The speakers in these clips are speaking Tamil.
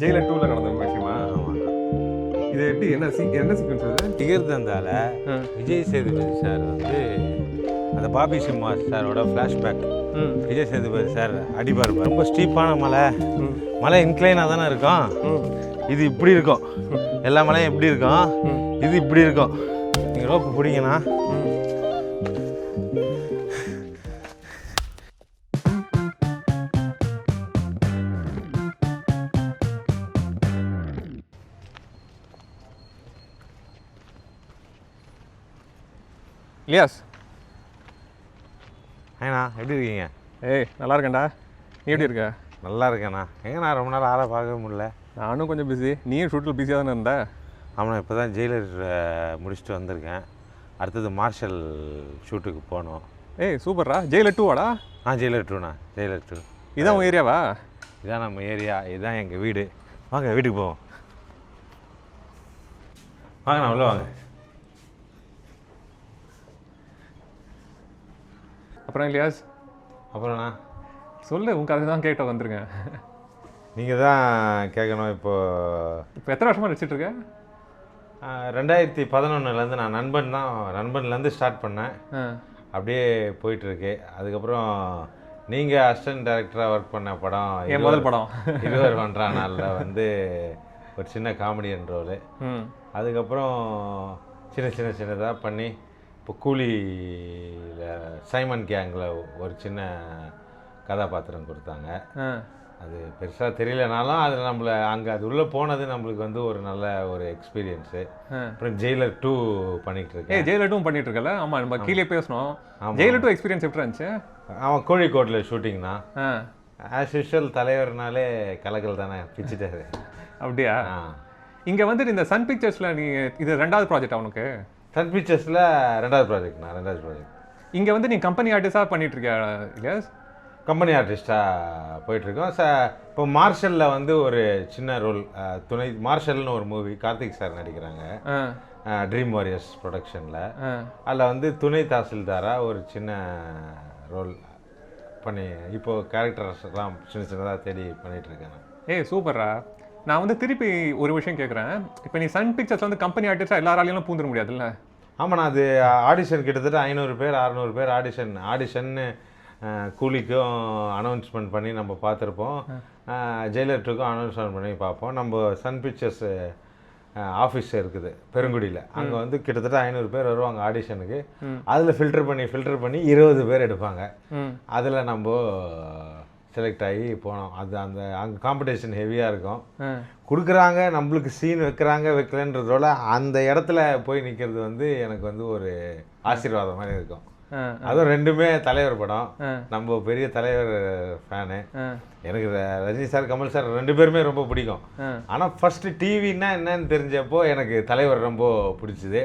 ஜெயிலர் 2ல நடந்த விஷயமா? இது எப்படி என்ன சீக்வன்ஸ் அது? திகிர்தந்தால விஜய் சேதுபதி சார் வந்து அந்த பாபி சிம்மா சாரோட ஃப்ளாஷ்பேக். விஜய் சேதுபதி சார் அடிபார் ரொம்ப ஸ்டீப்பான மலை இன்க்ளைனாக தானே இருக்கும். இது இப்படி இருக்கும், எல்லா மலையும் எப்படி இருக்கும், இது இப்படி இருக்கும். நீங்கள் ரோப்பு பிடிங்கண்ணா. இலியாஸ், ஏண்ணா எப்படி இருக்கீங்க? ஏய் நல்லா இருக்கேன்டா. நீ எப்படி இருக்க? நல்லா இருக்கேண்ணா. எங்கண்ணா ரொம்ப நாள் ஆளை பார்க்கவே முடியல. நானும் கொஞ்சம் பிஸி. நீயும் ஷூட்டில் பிஸியாக தானே இருந்த? ஆமாண்ணா, இப்போ தான் ஜெயிலர் முடிச்சுட்டு வந்திருக்கேன். அடுத்தது மார்ஷல் ஷூட்டுக்கு போகணும். ஏய் சூப்பர்ரா. ஜெயிலர் 2வாடா? ஜெயிலர் 2ண்ணா, ஜெயிலர் 2. இதான் உன் ஏரியாவா? இதான் நம்ம ஏரியா, இதுதான் எங்கள் வீடு. வாங்க வீட்டுக்கு போவோம். வாங்கண்ணா உள்ள வாங்க. அப்புறம் இலியாஸ், அப்புறம்ண்ணா சொல்லு, உன் கதை தான் கேட்ட வந்துருங்க. நீங்கள் தான் கேட்கணும். இப்போ எத்தனை வருஷமாக நடிச்சிட்ருக்க? 2011 நான் நண்பன்லேருந்து ஸ்டார்ட் பண்ணேன். அப்படியே போயிட்டுருக்கு. அதுக்கப்புறம் நீங்கள் அசிஸ்டன்ட் டைரக்டராக ஒர்க் பண்ண படம் என் முதல் படம் 21 நாளில் வந்து ஒரு சின்ன காமெடியன் ரோலு. அதுக்கப்புறம் சின்னதாக பண்ணி இப்போ கூலியில் சைமன் கேங்கில் ஒரு சின்ன கதாபாத்திரம் கொடுத்தாங்க. அது பெருசாக தெரியலனாலும் அதில் அது உள்ளே போனது நம்மளுக்கு வந்து ஒரு நல்ல ஒரு எக்ஸ்பீரியன்ஸு. அப்புறம் ஜெயிலர் 2 பண்ணிகிட்டு இருக்கேன். ஜெயிலர் 2 பண்ணிட்டு இருக்கல? ஆமாம், நம்ம கீழே பேசணும். ஜெயிலர் 2 எக்ஸ்பீரியன்ஸ் எப்படி இருந்துச்சு? அவன் கோழிக்கோட்டில் ஷூட்டிங்னா ஆஸ் யூஷுவல் தலைவர்னாலே கலக்கல் தானே, பிச்சுட்டாரு. அப்படியா? இங்கே வந்துட்டு இந்த சன் பிக்சர்ஸில் நீ இது 2வது ப்ராஜெக்ட் அவனுக்கு? சன் பிக்சர்ஸில் 2வது ப்ராஜெக்ட். இங்கே வந்து நீ கம்பெனி ஆர்டிஸ்டாக பண்ணிட்டு இருக்கியா இலியாஸ்? கம்பெனி ஆர்டிஸ்டாக போயிட்டுருக்கோம். இப்போ மார்ஷலில் வந்து ஒரு சின்ன ரோல், துணை மார்ஷல்னு ஒரு மூவி கார்த்திக் சார் நடிக்கிறாங்க, ட்ரீம் வாரியர்ஸ் ப்ரொடக்ஷனில். அதில் வந்து துணை தாசில்தாராக ஒரு சின்ன ரோல் பண்ணி இப்போது கேரக்டர்ஸ்லாம் சின்னதாக தேடி பண்ணிகிட்ருக்கேன். ஏய் சூப்பர்ரா. நான் வந்து திருப்பி ஒரு விஷயம் கேட்குறேன். இப்போ நீ சன் பிக்சர்ஸ் வந்து கம்பெனி ஆர்டிஸ்டாக எல்லாராலையும் பூந்துட முடியாதுல்ல? ஆமாண்ணா, அது ஆடிஷன் கிட்டத்தட்ட 500 பேர் 600 பேர் ஆடிஷன்னு கூலிக்கும் அனௌன்ஸ்மெண்ட் பண்ணி நம்ம பார்த்துருப்போம். ஜெயிலர் 2க்கும் அனௌன்ஸ்மெண்ட் பண்ணி பார்ப்போம். நம்ம சன் பிக்சர்ஸ் ஆஃபீஸ் இருக்குது பெருங்குடியில். அங்கே வந்து கிட்டத்தட்ட 500 பேர் வருவாங்க ஆடிஷனுக்கு. அதில் ஃபில்டர் பண்ணி 20 பேர் எடுப்பாங்க. அதில் நம்ம செலக்ட் ஆகி போனோம். அங்கே காம்படிஷன் ஹெவியாக இருக்கும். கொடுக்குறாங்க, நம்மளுக்கு சீன் வைக்கலன்றதோட அந்த இடத்துல போய் நிற்கிறது வந்து எனக்கு வந்து ஒரு ஆசீர்வாதம் மாதிரி இருக்கும். அதுவும் 2மே தலைவர் படம். நம்ம பெரிய தலைவர் ஃபேனு. எனக்கு ரஜினி சார், கமல் சார் 2 பேருமே ரொம்ப பிடிக்கும். ஆனால் ஃபர்ஸ்ட் டிவின்னா என்னன்னு தெரிஞ்சப்போ எனக்கு தலைவர் ரொம்ப பிடிச்சிது.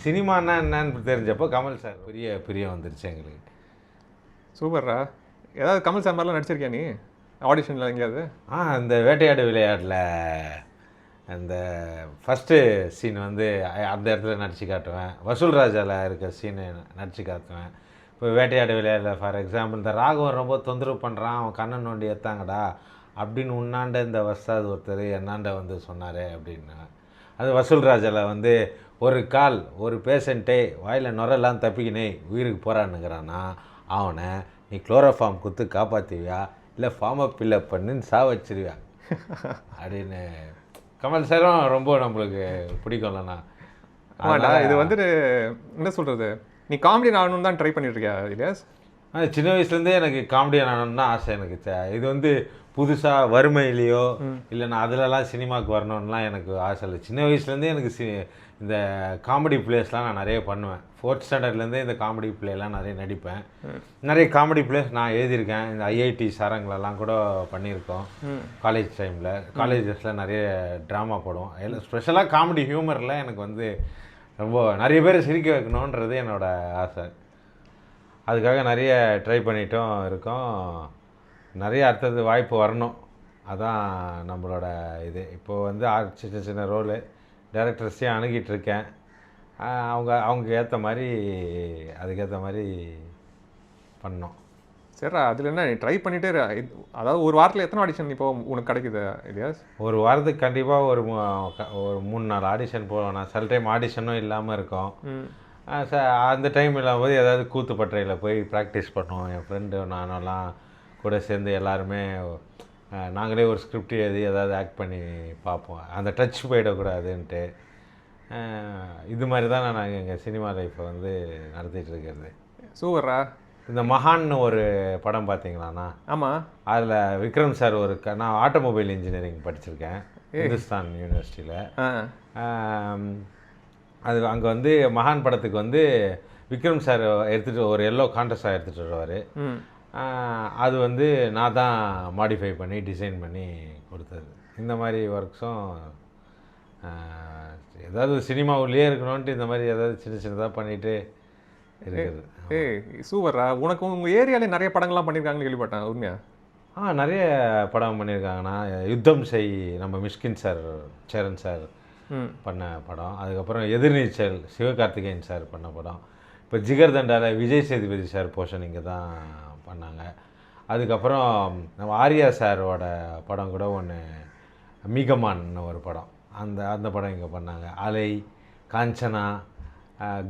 சினிமான்னா என்னன்னு தெரிஞ்சப்போ கமல் சார் பிரியம் வந்துருச்சு எங்களுக்கு. சூப்பர்ரா. ஏதாவது கமல் சார் மாதிரிலாம் நடிச்சிருக்கியா நீ ஆடிஷனில் எங்கேயாவது? இந்த வேட்டையாடு விளையாட்டில் அந்த ஃபஸ்ட்டு சீன் வந்து அந்த இடத்துல நடித்து காட்டுவேன். வசூல் ராஜாவில் இருக்க சீனை நடித்து காட்டுவேன். இப்போ வேட்டையாடு விளையாடல ஃபார் எக்ஸாம்பிள், இந்த ராகவன் ரொம்ப தொந்தரவு பண்ணுறான், அவன் கண்ணன் நோண்டி ஏற்றாங்கடா அப்படின்னு உன்னாண்ட இந்த வசாது ஒருத்தர் என்னாண்ட வந்து சொன்னார் அப்படின்னு. அது வசூல் ராஜாவில் வந்து ஒரு பேஷண்ட்டே வாயில் நுரெல்லாம் தப்பிக்கினே உயிருக்கு போராடுனுங்கிறான்னா அவனை நீ குளோரோஃபார்ம் கொடுத்து காப்பாற்றுவியா இல்லை ஃபார்மை ஃபில்அப் பண்ணுன்னு வச்சிருவியா அப்படின்னு கமல் சாரும் ரொம்ப நம்மளுக்கு பிடிக்கும்லண்ணா. இது வந்துட்டு என்ன சொல்கிறது, நீ காமெடியன் ஆகணும்னு தான் ட்ரை பண்ணிட்டு இருக்கியா இலியாஸ்? சின்ன வயசுலேருந்தே எனக்கு காமெடியன் ஆகணும்னு தான் ஆசை எனக்கு. இது வந்து புதுசாக வறுமையிலையோ இல்லைன்னா அதிலலாம் சினிமாவுக்கு வரணும்லாம் எனக்கு ஆசை இல்லை. சின்ன வயசுலேருந்தே எனக்கு இந்த காமெடி பிளேஸ்லாம் நான் நிறைய பண்ணுவேன். 4th ஸ்டாண்டர்ட்லேருந்தே இந்த காமெடி பிளேலாம் நிறைய நடிப்பேன். நிறைய காமெடி பிளேஸ் நான் எழுதியிருக்கேன். இந்த ஐஐடி சாரங்களெல்லாம் கூட பண்ணியிருக்கோம் காலேஜ் டைமில். காலேஜஸில் நிறைய ட்ராமா போடுவோம். எல்லாம் ஸ்பெஷலாக காமெடி ஹியூமரில் எனக்கு வந்து ரொம்ப நிறைய பேர் சிரிக்க வைக்கணுன்றது என்னோடய ஆசை. அதுக்காக நிறைய ட்ரை பண்ணிட்டும் இருக்கோம். நிறைய அடுத்தது வாய்ப்பு வரணும், அதான் நம்மளோட இது. இப்போது வந்து சின்ன ரோலு டைரக்டர்ஸையும் அணுகிட்டுருக்கேன். அவங்க அதுக்கேற்ற மாதிரி பண்ணோம். சரிடா அதில் என்ன ட்ரை பண்ணிட்டே இரு. அதாவது ஒரு வாரத்தில் எத்தனை ஆடிஷன் இப்போ உனக்கு கிடைக்குது இலியாஸ்? ஒரு வாரத்துக்கு கண்டிப்பாக ஒரு 3-4 ஆடிஷன் போவேன் நான். சில டைம் ஆடிஷனும் இல்லாமல் இருக்கும். அந்த டைம் இல்லாமல் ஏதாவது கூத்துப்பட்டறையில் போய் ப்ராக்டிஸ் பண்ணுவோம். என் ஃப்ரெண்டு நானெல்லாம் கூட சேர்ந்து எல்லாருமே நாங்களே ஒரு ஸ்கிரிப்ட் எழுதி ஏதாவது ஆக்ட் பண்ணி பார்ப்போம். அந்த டச் போயிடக்கூடாதுன்ட்டு. இது மாதிரி தான் நான் எங்கள் சினிமா லைஃப்பை வந்து நடத்திட்டு இருக்கிறது. சூப்பர்ரா. இந்த மகான்னு ஒரு படம் பார்த்தீங்களாண்ணா? ஆமாம். அதில் விக்ரம் சார் நான் ஆட்டோமொபைல் இன்ஜினியரிங் படிச்சிருக்கேன் இந்துஸ்தான் யூனிவர்சிட்டியில். அது அங்கே வந்து மகான் படத்துக்கு வந்து விக்ரம் சார் எடுத்துகிட்டு ஒரு எல்லோ கான்ட்ராஸ்டாக எடுத்துகிட்டு வருவார். அது வந்து நான் தான் மாடிஃபை பண்ணி டிசைன் பண்ணி கொடுத்தது. இந்த மாதிரி ஒர்க்ஸும் ஏதாவது சினிமாவுலேயே இருக்கணும்ன்ட்டு இந்த மாதிரி ஏதாவது சின்ன சின்னதாக பண்ணிட்டு இருக்குது. சூப்பர்ரா. உனக்கு உங்கள் ஏரியாவிலே நிறைய படங்கள்லாம் பண்ணியிருக்காங்கன்னு கேள்விப்பட்டேன், உண்மையா? நிறைய படம் பண்ணியிருக்காங்கண்ணா. யுத்தம் செய் நம்ம மிஷ்கின் சார், சேரன் சார் பண்ண படம். அதுக்கப்புறம் எதிர்நீச்சல் சிவகார்த்திகேயன் சார் பண்ண படம். இப்போ ஜிகர் தண்டாவில் விஜய் சேதுபதி சார் போர்ஷன் இங்கே தான் பண்ணாங்க. அதுக்கப்புறம் நம்ம ஆர்யா சாரோட படம் கூட ஒன்று மீகமான்னு ஒரு படம், அந்த படம் இங்கே பண்ணாங்க. அலை, காஞ்சனா,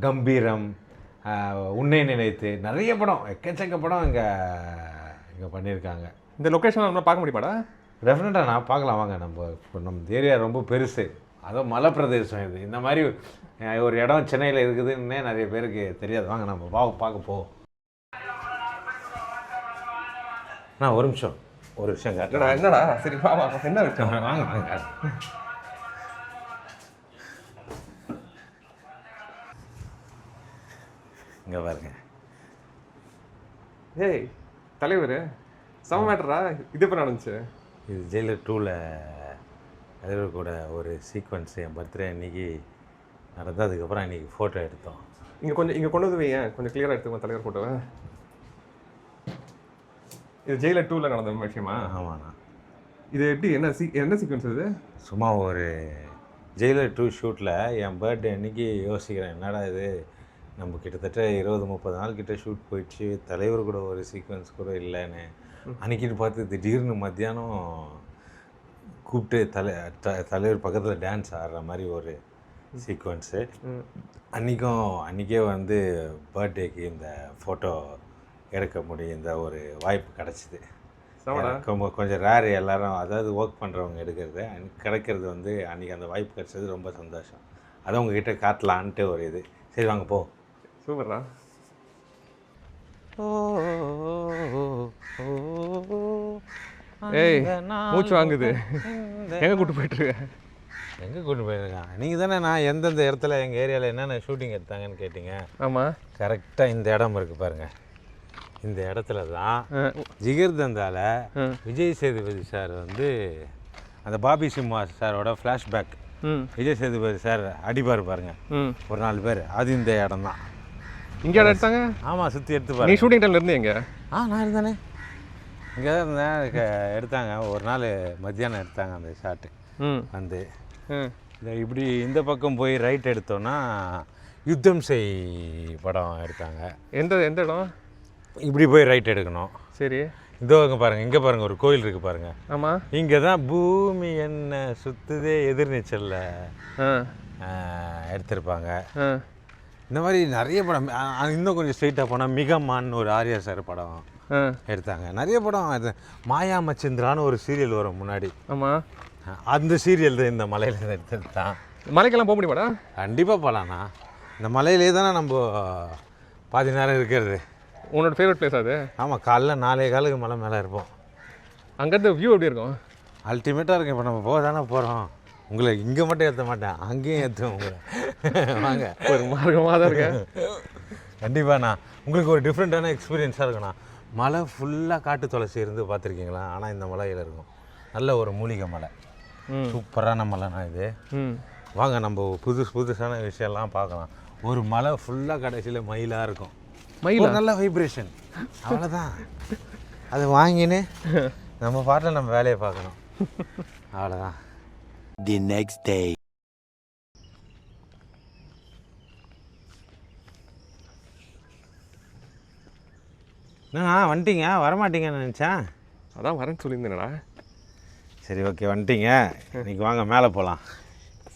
கம்பீரம், உன்னை நினைத்து, நிறைய படம், எக்கச்சக்க படம் இங்கே பண்ணியிருக்காங்க. இந்த லொக்கேஷன் நம்ம பார்க்க முடியுமாடா? டெஃபினட்டாக நான் பார்க்கலாம் வாங்க. நம்ம ஏரியா ரொம்ப பெருசு, அதுவும் மலை பிரதேசம் இது. இந்த மாதிரி ஒரு இடம் சென்னையில் இருக்குதுன்னே நிறைய பேருக்கு தெரியாது. வாங்க நம்ம பார்க்க போவோம். நான் ஒரு நிமிஷம் கேட்டடா. என்னடா? சரி வா வா. என்ன விஷயம்? வாங்க வாங்க. இங்கே பாருங்க. ஏய் தலைவர், சம மேட்டரா? இது எப்போ நடந்துச்சு? இது ஜெயிலர் 2ல் தலைவர் கூட ஒரு சீக்வன்ஸ் என் பர்த்டே அன்றைக்கி நடந்தது. அதுக்கப்புறம் அன்றைக்கி ஃபோட்டோ எடுத்தோம். இங்கே கொண்டு வந்து வையேன், கொஞ்சம் கிளியராக எடுத்துக்கோ தலைவர் ஃபோட்டோவை. இது ஜெயிலர் 2ல் நடந்த விஷயமா? ஆமாண்ணா. இது எப்படி என்ன சீக்வன்ஸ் இது? சும்மா ஒரு ஜெயிலர் 2 ஷூட்டில் என் பர்த்டே அன்றைக்கி யோசிக்கிறேன், என்னடா இது நம்ம கிட்டத்தட்ட 20-30 நாள் கிட்டே ஷூட் போயிடுச்சு, தலைவர் கூட ஒரு சீக்வன்ஸ் கூட இல்லைன்னு. அன்றைக்கிட்டு பார்த்து திடீர்னு மத்தியானம் கூப்பிட்டு தலைவர் பக்கத்தில் டான்ஸ் ஆடுற மாதிரி ஒரு சீக்வன்ஸு. அன்றைக்கே வந்து பர்த்டேக்கு இந்த ஃபோட்டோ எடுக்க முடியும், இந்த ஒரு வாய்ப்பு கிடச்சிது. கொஞ்சம் ரேரு எல்லாரும், அதாவது ஒர்க் பண்ணுறவங்க எடுக்கிறது கிடைக்கிறது வந்து அன்றைக்கி அந்த வாய்ப்பு கிடச்சது ரொம்ப சந்தோஷம். அதை உங்ககிட்ட காட்டலான்ட்டு ஒரு இது. சரி வாங்க போ. சூப்பர்ரா. ஏய் மூச்சு வாங்குது. எங்கே கூப்பிட்டு போயிட்டுருக்கேன்? எங்கே கூப்பிட்டு போயிருக்கான்? நீங்கள் தானே நான் எந்தெந்த இடத்துல எங்கள் ஏரியாவில் என்னென்ன ஷூட்டிங் எடுத்தாங்கன்னு கேட்டிங்க. ஆமாம். கரெக்டாக இந்த இடம் இருக்குது பாருங்கள். இந்த இடத்துல தான் ஜிகர் தந்தால விஜய் சேதுபதி சார் வந்து அந்த பாபி சிம்மா சாரோட ஃப்ளாஷ்பேக் விஜய் சேதுபதி சார் அடிப்பார் பாருங்க ஒரு 4 பேர், அது இந்த இடம் தான். இங்கே இடம் எடுத்தாங்க? ஆமாம், சுற்றி எடுத்து பாருங்க. நீ ஷூட்டிங் டைமில் இருந்து எங்கே? நான் இருந்தானே இங்கே தான் இருந்தேன். எடுத்தாங்க ஒரு நாள் மத்தியானம் எடுத்தாங்க அந்த ஷாட்டு. வந்து இப்படி இந்த பக்கம் போய் ரைட் எடுத்தோன்னா யுத்தம் செய் படம் எடுத்தாங்க. எந்த இடம்? இப்படி போய் ரைட் எடுக்கணும். சரி. இதோ இங்கே பாருங்கள், இங்கே பாருங்கள், ஒரு கோயில் இருக்குது பாருங்கள். ஆமாம். இங்கே தான் பூமி என்ன சுற்றுதே எதிர்நீச்சலில் எடுத்திருப்பாங்க. இந்த மாதிரி நிறைய படம். இன்னும் கொஞ்சம் ஸ்ட்ரெயிட்டாக போனால் மிகமான்னு ஒரு ஆர்யா சார் படம் எடுத்தாங்க. நிறைய படம். அது மாயா மச்சிந்திரான்னு ஒரு சீரியல் வரும் முன்னாடி. ஆமாம். அந்த சீரியல் தான் இந்த மலையில் எடுத்தது தான். மலைக்கெல்லாம் போக முடியுமாடா? கண்டிப்பாக போகலாண்ணா. இந்த மலையிலே தானே நம்ம பாதி நேரம் இருக்கிறது. உன்னோட ஃபேவரட் பிளேஸ் அது? ஆமாம், காலைல 4:15 மலை மேலே இருப்போம். அங்கேருந்து வியூ எப்படி இருக்கும்? அல்டிமேட்டாக இருக்கும். இப்போ நம்ம போக தானே போகிறோம். உங்களை இங்கே மட்டும் ஏற்ற மாட்டேன், அங்கேயும் ஏற்றுவேன் உங்களை. வாங்க. ஒரு மார்க்கமாக தான் இருக்கேன். கண்டிப்பாண்ணா, உங்களுக்கு ஒரு டிஃப்ரெண்ட்டான எக்ஸ்பீரியன்ஸாக இருக்குண்ணா. மலை ஃபுல்லாக காட்டு துளசி இருந்து பார்த்துருக்கீங்களா? ஆனால் இந்த மலையில் இருக்கும் நல்ல ஒரு மூலிகை மலை, சூப்பரான மலைண்ணா இது. வாங்க நம்ம புதுசான விஷயம்லாம் பார்க்கலாம். ஒரு மலை ஃபுல்லாக கடைசியில் மயிலாக இருக்கும். மயில் நல்ல வைப்ரேஷன், அவ்வளோதான். அதை வாங்கின்னு நம்ம பாட்டில் நம்ம வேலையை பார்க்கணும், அவ்வளோதான். The next day. வந்துட்டீங்க வரமாட்டீங்கன்னு நினச்சேன். அதான் வரேன்னு சொல்லியிருந்தேனடா. சரி ஓகே வந்துட்டீங்க. இன்னைக்கு வாங்க மேலே போகலாம்.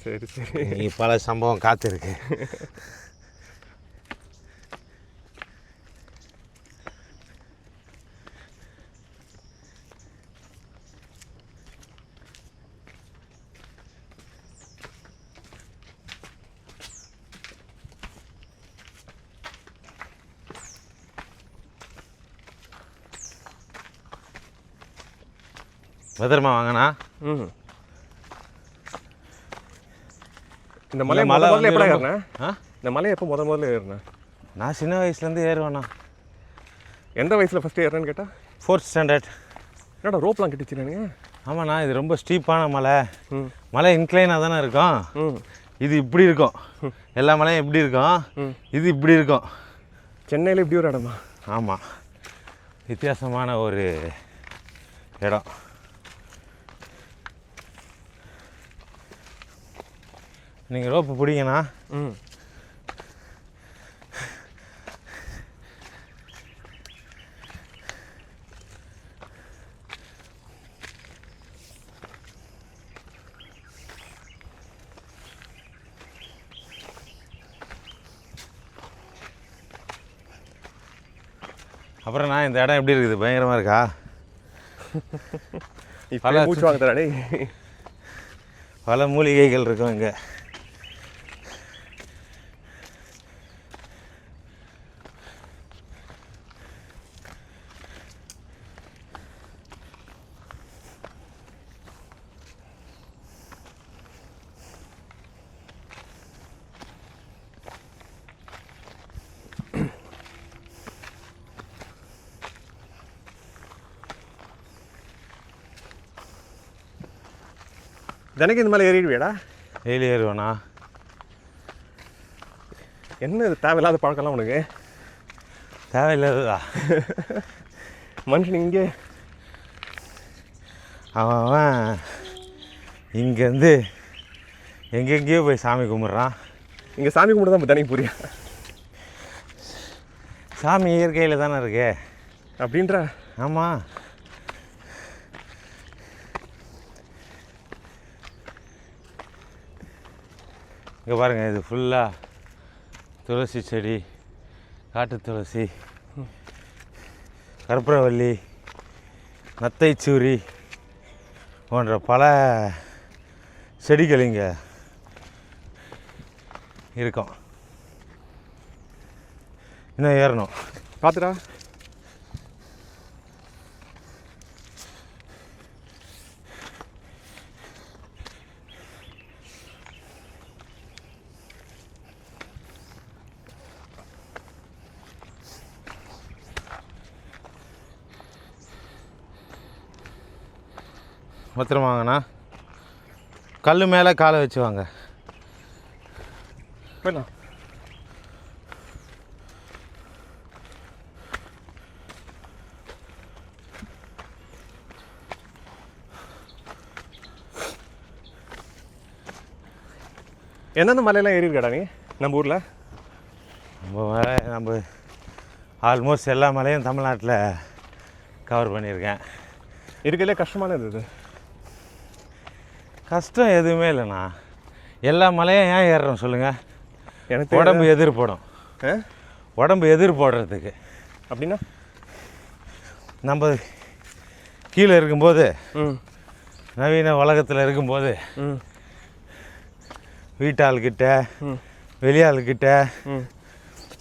சரி சரி. இன்னைக்கு பல சம்பவம் காத்திருக்கு. பத்திரமா வாங்கண்ணா. ம். இந்த மலை மலை முதல்ல வந்து எப்படா ரொம்ப- ஏறினேன்? ஆ இந்த மலையை எப்போ முதல்ல ஏறினேன்? நான் சின்ன வயசுலேருந்து ஏறுவேண்ணா. எந்த வயசில் ஃபஸ்ட்டு ஏறினேன்னு கேட்டால் 4th ஸ்டாண்டர்ட். என்னடா ரோப்லாம் கட்டிச்சுனானுங்க? ஆமாண்ணா இது ரொம்ப ஸ்டீப்பான மலை. ம் மலை இன்க்ளைனாக தானே இருக்கும். ம். இது இப்படி இருக்கும். எல்லா மலையும் இப்படி இருக்கும். இது இப்படி இருக்கும். சென்னையில் இப்படி ஒரு இடமா? ஆமாம் வித்தியாசமான ஒரு இடம். நீங்கள் ரோப்பு பிடிங்கண்ணா. ம். அப்புறம் நான் இந்த இடம் எப்படி இருக்குது? பயங்கரமாக இருக்கா? இப்போ மூச்சு வாங்க தராடே. பல மூலிகைகள் இருக்கும் இங்கே. தினைக்கு இந்த மேலே ஏறிடுவியாடா? டெய்லி ஏறுவேண்ணா. என்ன இது தேவையில்லாத பழக்கம்லாம் உனக்கு? தேவையில்லாததா? மனுஷன் இங்கே அவன் இங்கேருந்து எங்கெங்கேயோ போய் சாமி கும்பிட்றான். இங்கே சாமி கும்பிட்டு தான் தினைக்கு புரியா? சாமி இயற்கையில் தானே இருக்கு. அப்படின்ற? ஆமாம். இங்கே பாருங்கள் இது ஃபுல்லாக துளசி செடி, காட்டு துளசி, கற்பூரவள்ளி, நத்தைச்சூரி போன்ற பல செடிகள் இங்கே இருக்கும். இன்னும் ஏறணும். பார்த்துடா. பத்திரமா வாங்கண்ணா. கல் மேலே காலை வச்சு வாங்க. போயிடலாம். எந்தெந்த மலையெல்லாம் ஏறி இருக்கடா நீ நம்ம ஊரில்? நம்ம மலை நம்ம ஆல்மோஸ்ட் எல்லா மலையும் தமிழ்நாட்டில் கவர் பண்ணியிருக்கேன். இருக்கலே கஷ்டமானது இது. கஷ்டம் எதுவுமே இல்லைண்ணா. எல்லா மலையும் ஏன் ஏறுறோம் சொல்லுங்கள்? எனக்கு உடம்பு எதிர்படும். உடம்பு எதிர்படுறதுக்கு. அப்படின்னா நம்ம கீழே இருக்கும்போது, ம் நவீன உலகத்தில் இருக்கும்போது, ம் வீட்டாள்கிட்ட ம் வெளியாள்கிட்ட ம்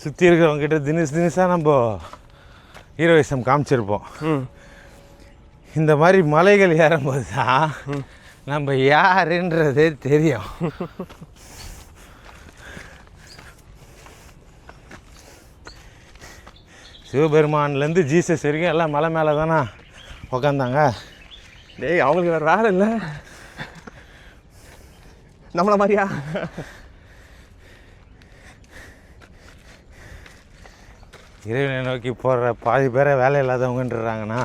சுற்றி இருக்கிறவங்ககிட்ட தினசாக நம்ம ஹீரோயிசம் காமிச்சிருப்போம். ம் இந்த மாதிரி மலைகள் ஏறும்போது தான் நம்ம யாருன்றதே தெரியும். சிவபெருமான்லேருந்து ஜீசஸ் வரைக்கும் எல்லாம் மலை மேலே தானே உக்காந்தாங்க. டேய் அவங்களுக்கு வேறு வேலை இல்லை நம்மள மாதிரியா? இறைவனை நோக்கி போகிற பாதி பேரை வேலை இல்லாதவங்கன்றாங்கண்ணா.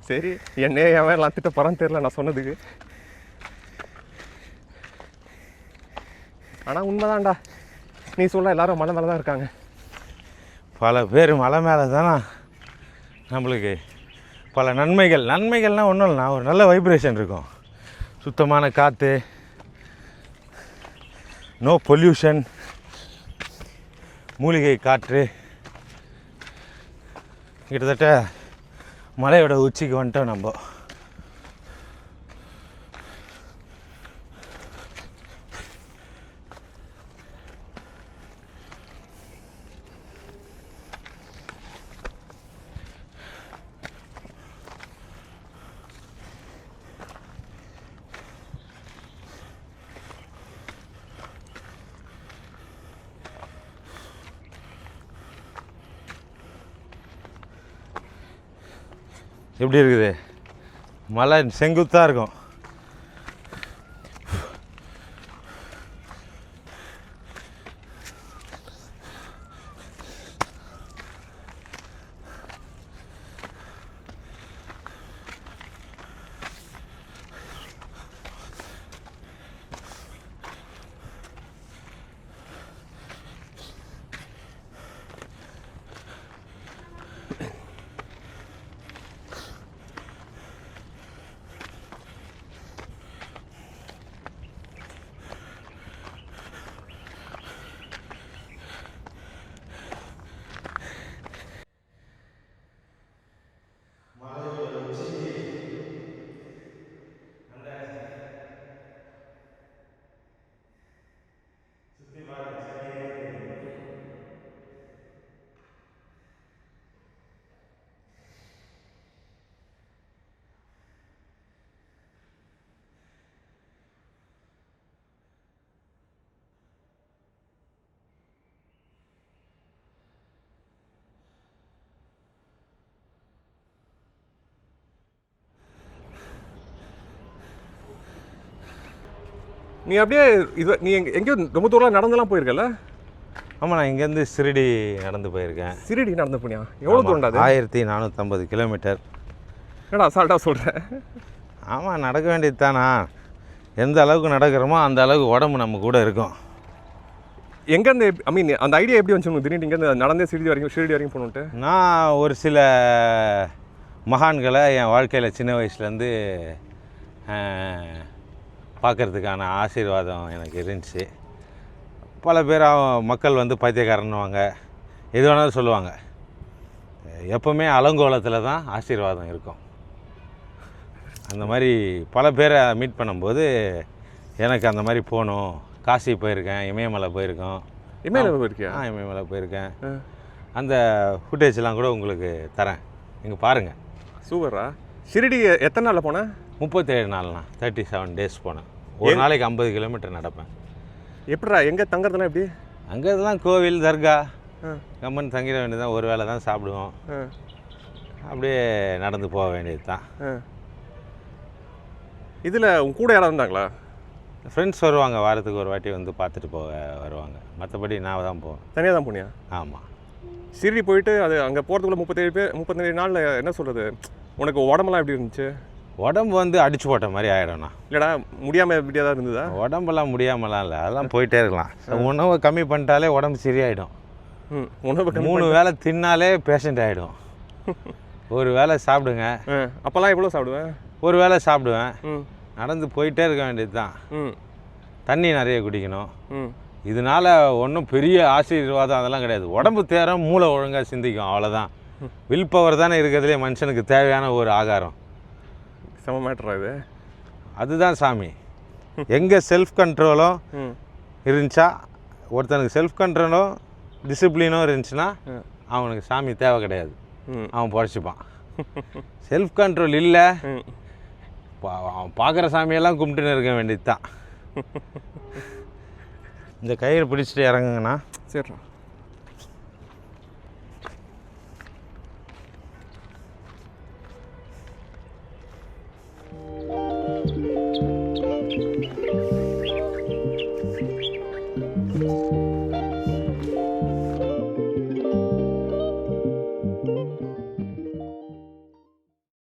சரி என்னையே அவன் எல்லாம் திட்ட போகிறான்னு தெரியல நான் சொன்னதுக்கு. ஆனால் உண்மைதான்டா நீ சொல்ல எல்லாரும் மலை மேலே தான் இருக்காங்க. பல பேர் மலை மேலே தானே நம்மளுக்கு பல நன்மைகள்னால் ஒன்றும் இல்லைண்ணா, ஒரு நல்ல வைப்ரேஷன் இருக்கும், சுத்தமான காற்று, நோ பொல்யூஷன், மூலிகை காற்று. கிட்டத்தட்ட மலையோட உச்சிக்கு வந்துட்டோம் நம்ம. எப்படி இருக்குது? மலை செங்குத்தாக இருக்கும். நீ அப்படியே நீ எங்கேயோ ரொம்ப தூரம் நடந்தெல்லாம் போயிருக்கல? ஆமாம், நான் இங்கேருந்து ஷிரடி நடந்து போயிருக்கேன். ஷிரடி நடந்து போனியா? எவ்வளோ தூரம்டா அது? 1450 கிலோமீட்டர். என்னடா அசால்ட்டாக சொல்கிறேன். ஆமாம், நடக்க வேண்டியது தானா. எந்த அளவுக்கு நடக்கிறோமோ அந்த அளவுக்கு உடம்பு நம்ம கூட இருக்கும். எங்கேருந்து அந்த ஐடியா எப்படி வந்துச்சு திடீர்னு இங்கேருந்து நடந்தே ஷிரடி வரைக்கும் போகணுன்ட்டு? நான் ஒரு சில மகான்களை என் வாழ்க்கையில் சின்ன வயசுலேருந்து பார்க்குறதுக்கான ஆசீர்வாதம் எனக்கு இருந்துச்சு. பல பேர் மக்கள் வந்து பைத்தியக்காரன்னுவாங்க, எது வேணாலும் சொல்லுவாங்க. எப்போவுமே அலங்கோலத்தில் தான் ஆசீர்வாதம் இருக்கும். அந்த மாதிரி பல பேரை மீட் பண்ணும்போது எனக்கு அந்த மாதிரி போகணும். காசி போயிருக்கேன், இமயமலை போயிருக்கோம். இமயமலை போயிருக்கியா? இமயமலை போயிருக்கேன். அந்த ஃபுட்டேஜ்லாம் கூட உங்களுக்கு தரேன், இங்கே பாருங்கள். சூப்பரா. ஷிரடி எத்தனை நாளில் போனேன்? 37 நாள்ண்ணா, 37 டேஸ் போனேன். ஒரு நாளைக்கு 50 கிலோமீட்டர் நடப்பேன். எப்படிடா எங்கே தங்குறதுலாம் எப்படி? அங்கே இதெல்லாம் கோவில், தர்கா, கம்மன் தங்கிட வேண்டியது. ஒரு வேளை தான் சாப்பிடுவோம், அப்படியே நடந்து போக வேண்டியது தான். இதில் உன் கூட யாராவது இருந்தாங்களா? ஃப்ரெண்ட்ஸ் வருவாங்க, வாரத்துக்கு ஒரு வாட்டி வந்து பார்த்துட்டு வருவாங்க. மற்றபடி நான் தான் போவேன். தனியாக தான் போனியா? ஆமாம். ஷிரடி போயிட்டு அது அங்கே போகிறதுக்குள்ள 37 நாளில் என்ன சொல்கிறது, உனக்கு உடம்பெல்லாம் எப்படி இருந்துச்சு? உடம்பு வந்து அடிச்சு போட்ட மாதிரி ஆகிடும்ண்ணா. இல்லைடா முடியாமல் எப்படியா தான் இருந்ததா? உடம்பெல்லாம் முடியாமலாம் இல்லை, அதெல்லாம் போயிட்டே இருக்கலாம். உணவை கம்மி பண்ணிட்டாலே உடம்பு சரியாயிடும். உணவு 3 வேளை தின்னாலே பேஷண்ட் ஆகிடும். ஒரு வேளை சாப்பிடுங்க. அப்போல்லாம் எவ்வளோ சாப்பிடுவேன்? ஒரு வேளை சாப்பிடுவேன். நடந்து போயிட்டே இருக்க வேண்டியது தான். தண்ணி நிறைய குடிக்கணும். இதனால் ஒன்றும் பெரிய ஆசீர்வாதம் அதெல்லாம் கிடையாது. உடம்பு தேரம், மூளை ஒழுங்காக சிந்திக்கும், அவ்வளோதான். வில் பவர் தானே இருக்கிறதுலே மனுஷனுக்கு தேவையான ஒரு ஆகாரம். செம மேட்டரா இது. அதுதான் சாமி. எங்கே செல்ஃப் கண்ட்ரோலும் இருந்துச்சா, ஒருத்தனுக்கு செல்ஃப் கண்ட்ரோலும் டிசிப்ளினும் இருந்துச்சுன்னா அவனுக்கு சாமி தேவை கிடையாது, அவன் பொழைச்சிப்பான். செல்ஃப் கண்ட்ரோல் இல்லை, அவன் பார்க்குற சாமியெல்லாம் கும்பிட்டுன்னு இருக்க வேண்டியது தான். இந்த கயிறு பிடிச்சிட்டு இறங்குங்கண்ணா. சரிண்ணா.